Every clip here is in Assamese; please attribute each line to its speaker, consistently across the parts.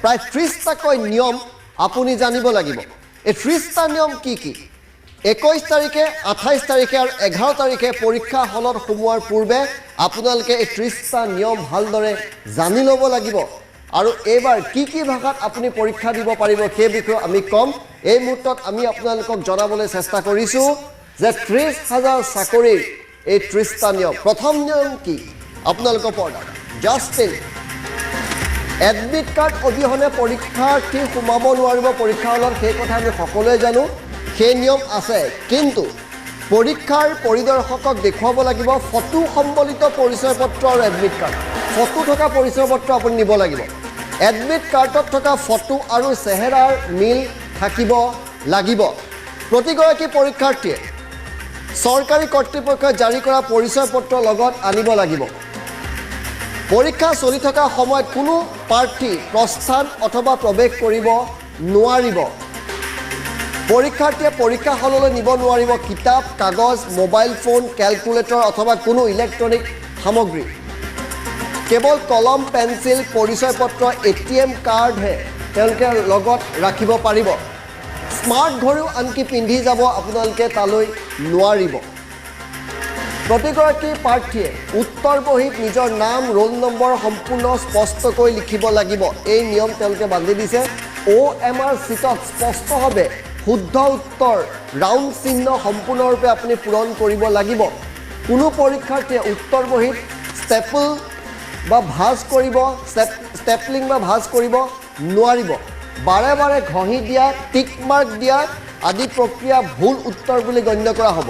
Speaker 1: প্ৰায় 30টাকৈ নিয়ম আপুনি জানিব লাগিব এই 30টা নিয়ম কি 21 তাৰিখে 28 তাৰিখে আৰু 11 তাৰিখে পৰীক্ষা হলত সোমোৱাৰ পূৰ্বে আপোনালোকে এই 30টা নিয়ম ভালদৰে জানি ল'ব লাগিব আৰু এবাৰ কি ভাষাত আপুনি পৰীক্ষা দিব পাৰিব সেই বিষয়ে আমি কম এই মুহূৰ্তত আমি আপোনালোকক জনাবলৈ চেষ্টা কৰিছো যে 30,000 চাকৰিৰ এই 30টা নিয়ম প্ৰথম নিয়ম কি আপোনালোকৰ পৰ্দাত জাষ্ট এডমিট কাৰ্ড অবিহনে পৰীক্ষাৰ্থী সোমাব নোৱাৰিব পৰীক্ষা হলত সেই কথা আমি সকলোৱে জানো সেই নিয়ম আছে কিন্তু পৰীক্ষাৰ পৰিদৰ্শকক দেখুৱাব লাগিব ফটো সম্বলিত পৰিচয় পত্ৰ আৰু এডমিট কাৰ্ড ফটো থকা পৰিচয় পত্ৰ আপুনি নিব লাগিব এডমিট কাৰ্ডত থকা ফটো আৰু চেহেৰাৰ মিল থাকিব লাগিব প্ৰতিগৰাকী পৰীক্ষাৰ্থীয়ে চৰকাৰী কৰ্তৃপক্ষই জাৰি কৰা পৰিচয় পত্ৰ লগত আনিব লাগিব পৰীক্ষা চলি থকা সময়ত কোনো প্ৰাৰ্থী প্ৰস্থান অথবা প্ৰৱেশ কৰিব নোৱাৰিব পৰীক্ষাৰ্থীয়ে পৰীক্ষা হললৈ নিব নোৱাৰিব কিতাপ কাগজ মোবাইল ফোন ক্যালকুলেটৰ অথবা কোনো ইলেক্ট্ৰনিক সামগ্ৰী কেৱল কলম পেন্সিল পৰিচয় পত্ৰ এটিএম কাৰ্ডহে তেওঁলোকে লগত ৰাখিব পাৰিব স্মাৰ্ট ঘড়ীও আনকি পিন্ধি যাব আপোনালোকে তালৈ নোৱাৰিব প্ৰতিগৰাকী প্ৰাৰ্থীয়ে উত্তৰ বহীত নিজৰ নাম ৰোল নম্বৰ সম্পূৰ্ণ স্পষ্টকৈ লিখিব লাগিব এই নিয়ম তেওঁলোকে বান্ধি দিছে OMR চিটত স্পষ্টভাৱে শুদ্ধ উত্তৰ ৰাউণ্ড চিহ্ন সম্পূৰ্ণৰূপে আপুনি পূৰণ কৰিব লাগিব কোনো পৰীক্ষাৰ্থীয়ে উত্তৰ বহীত ষ্টেপল বা ভাঁজ কৰিব ষ্টেপলিং বা ভাঁজ কৰিব নোৱাৰিব বাৰে বাৰে ঘঁহি দিয়া টিক মাৰ্ক দিয়া আদি প্ৰক্ৰিয়া ভুল উত্তৰ বুলি গণ্য কৰা হ'ব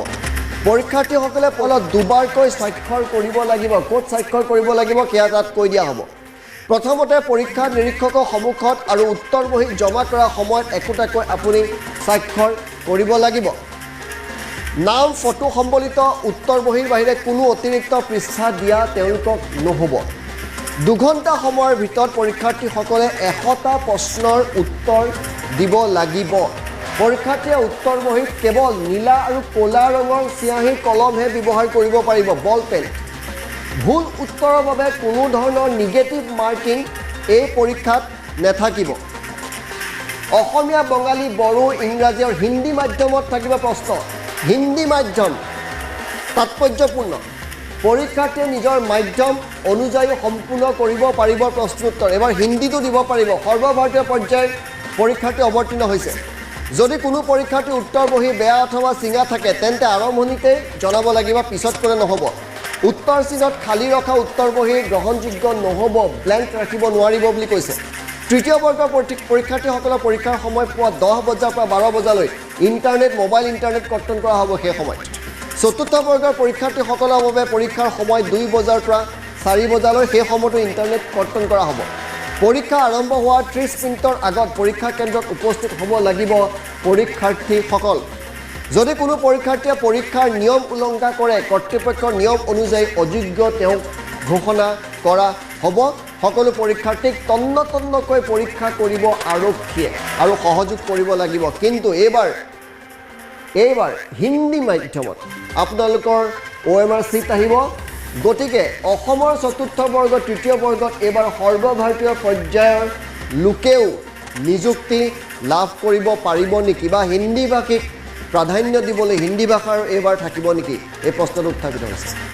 Speaker 1: পৰীক্ষাৰ্থীসকলে পলত দুবাৰকৈ স্বাক্ষৰ কৰিব লাগিব ক'ত স্বাক্ষৰ কৰিব লাগিব কিয়া তাত কৈ দিয়া হ'ব প্ৰথমতে পৰীক্ষা নিৰীক্ষকৰ সন্মুখত আৰু উত্তৰ বহী জমা কৰা সময়ত একোটাকৈ আপুনি স্বাক্ষৰ কৰিব লাগিব নাম ফটো সম্বলিত উত্তৰ বহীৰ বাহিৰে কোনো অতিৰিক্ত পৃষ্ঠা দিয়া তেওঁলোকক নহ'ব 2 ঘণ্টা সময়ৰ ভিতৰত পৰীক্ষাৰ্থীসকলে 100টা প্ৰশ্নৰ উত্তৰ দিব লাগিব পৰীক্ষাৰ্থীয়ে উত্তৰ বহীত কেৱল নীলা আৰু ক'লা ৰঙৰ চিয়াহী কলমহে ব্যৱহাৰ কৰিব পাৰিব বল পেন ভুল উত্তৰৰ বাবে কোনো ধৰণৰ নিগেটিভ মাৰ্কিং এই পৰীক্ষাত নেথাকিব অসমীয়া বঙালী বড়ো ইংৰাজী আৰু হিন্দী মাধ্যমত থাকিব প্ৰশ্ন হিন্দী মাধ্যম তাৎপৰ্যপূৰ্ণ পৰীক্ষাৰ্থীয়ে নিজৰ মাধ্যম অনুযায়ী সম্পূৰ্ণ কৰিব পাৰিব প্ৰশ্নোত্তৰ এবাৰ হিন্দীটো দিব পাৰিব সৰ্বভাৰতীয় পৰ্যায়ৰ পৰীক্ষাৰ্থী অৱতীৰ্ণ হৈছে যদি কোনো পৰীক্ষাৰ্থী উত্তৰ বহী বেয়া অথবা চিঙা থাকে তেন্তে আৰম্ভণিতে জনাব লাগিব পিছত কৰে নহ'ব উত্তৰ চিনত খালী ৰখা উত্তৰ বহী গ্ৰহণযোগ্য নহ'ব ব্লেংক ৰাখিব নোৱাৰিব বুলি কৈছে তৃতীয় বৰ্গৰ পৰীক্ষাৰ্থীসকলৰ পৰীক্ষাৰ সময় পুৱা 10 বজাৰ পৰা 12 বজালৈ ইণ্টাৰনেট মোবাইল ইণ্টাৰনেট কৰ্তন কৰা হ'ব সেই সময়ত চতুৰ্থ বৰ্গৰ পৰীক্ষাৰ্থীসকলৰ বাবে পৰীক্ষাৰ সময় 2 বজাৰ পৰা 4 বজালৈ সেই সময়তো ইণ্টাৰনেট কৰ্তন কৰা হ'ব পৰীক্ষা আৰম্ভ হোৱাৰ 30 মিনিটৰ আগত পৰীক্ষা কেন্দ্ৰত উপস্থিত হ'ব লাগিব পৰীক্ষাৰ্থীসকল যদি কোনো পৰীক্ষাৰ্থীয়ে পৰীক্ষাৰ নিয়ম উলংঘা কৰে কৰ্তৃপক্ষৰ নিয়ম অনুযায়ী অযোগ্য তেওঁক ঘোষণা কৰা হ'ব সকলো পৰীক্ষাৰ্থীক তন্নকৈ পৰীক্ষা কৰিব আৰক্ষীয়ে আৰু সহযোগ কৰিব লাগিব কিন্তু এইবাৰ হিন্দী মাধ্যমত আপোনালোকৰ OMR চিট আহিব গতিকে অসমৰ চতুৰ্থ বৰ্গ তৃতীয় বৰ্গত এইবাৰ সৰ্বভাৰতীয় পৰ্যায়ৰ লোকেও নিযুক্তি লাভ কৰিব পাৰিব নেকি বা হিন্দী ভাষিক প্ৰাধান্য দিবলৈ হিন্দী ভাষাৰ এইবাৰ থাকিব নেকি এই প্ৰশ্নটো উত্থাপিত হৈছে